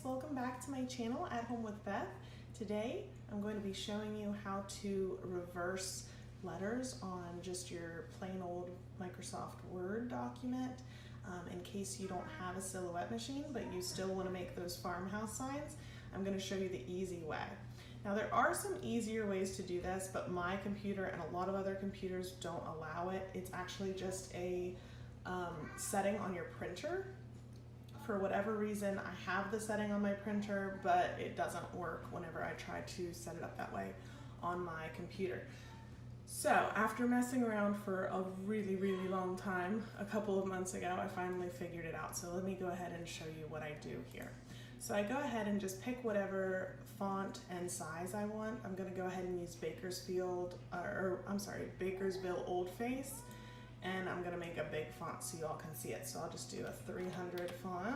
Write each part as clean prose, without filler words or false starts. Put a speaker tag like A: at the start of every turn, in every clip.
A: welcome back to my channel, At Home with Beth. Today I'm going to be showing you how to reverse letters on just your plain old Microsoft Word document in case you don't have a silhouette machine but you still want to make those farmhouse signs. I'm going to show you the easy way. Now there are some easier ways to do this, but my computer and a lot of other computers don't allow it. It's actually just a setting on your printer. For whatever reason, I have the setting on my printer, but it doesn't work whenever I try to set it up that way on my computer. So after messing around for a really long time, a couple of months ago, I finally figured it out. So let me go ahead and show you what I do here. So I go ahead and just pick whatever font and size I want. I'm gonna go ahead and use Bakersfield, Bakersville Old Face. And I'm gonna make a big font so you all can see it. So I'll just do a 300 font.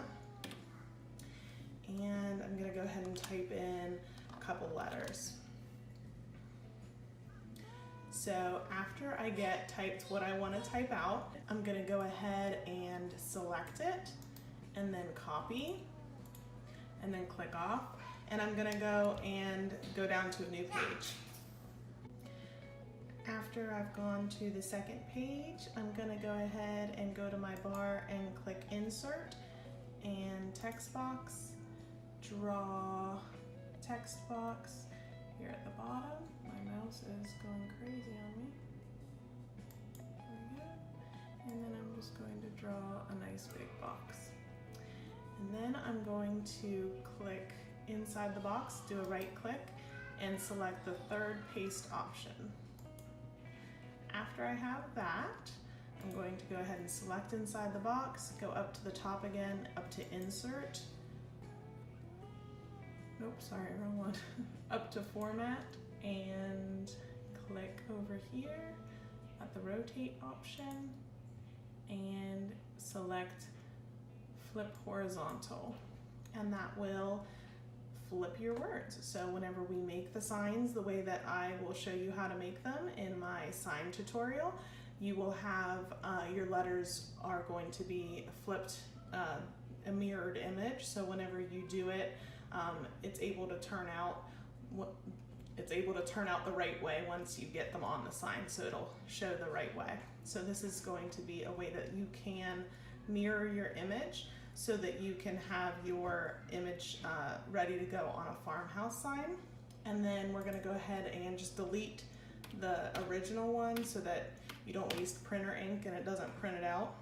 A: And I'm gonna go ahead and type in a couple letters. So after I get typed what I wanna type out, I'm gonna go ahead and select it and then copy and then click off. And I'm gonna go down to a new page. After I've gone to the second page, I'm gonna go ahead and go to my bar and click Insert and Text Box, draw text box here at the bottom. My mouse is going crazy on me. There we go. And then I'm just going to draw a nice big box. And then I'm going to click inside the box, do a right click, and select the third paste option. After I have that, I'm going to go ahead and select inside the box, go up to the top again, up to Insert. Nope, sorry, wrong one. Up to Format and click over here at the Rotate option and select Flip Horizontal. And that will flip your words. So whenever we make the signs the way that I will show you how to make them in my sign tutorial, you will have your letters are going to be flipped, a mirrored image. So whenever you do it, it's able to turn out the right way once you get them on the sign. So it'll show the right way. So this is going to be a way that you can mirror your image so that you can have your image ready to go on a farmhouse sign. And then we're gonna go ahead and just delete the original one so that you don't waste printer ink and it doesn't print it out.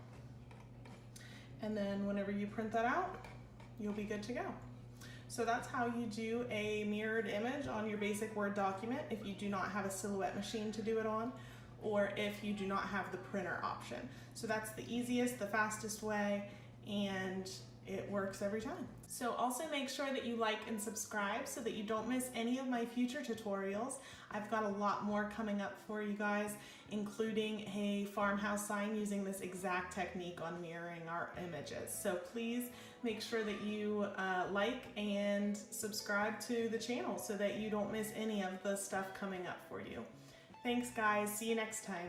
A: And then whenever you print that out, you'll be good to go. So that's how you do a mirrored image on your basic Word document if you do not have a silhouette machine to do it on, or if you do not have the printer option. So that's the easiest, the fastest way, and it works every time. So also make sure that you like and subscribe so that you don't miss any of my future tutorials. I've got a lot more coming up for you guys, including a farmhouse sign using this exact technique on mirroring our images. So please make sure that you like and subscribe to the channel so that you don't miss any of the stuff coming up for you. Thanks guys, see you next time.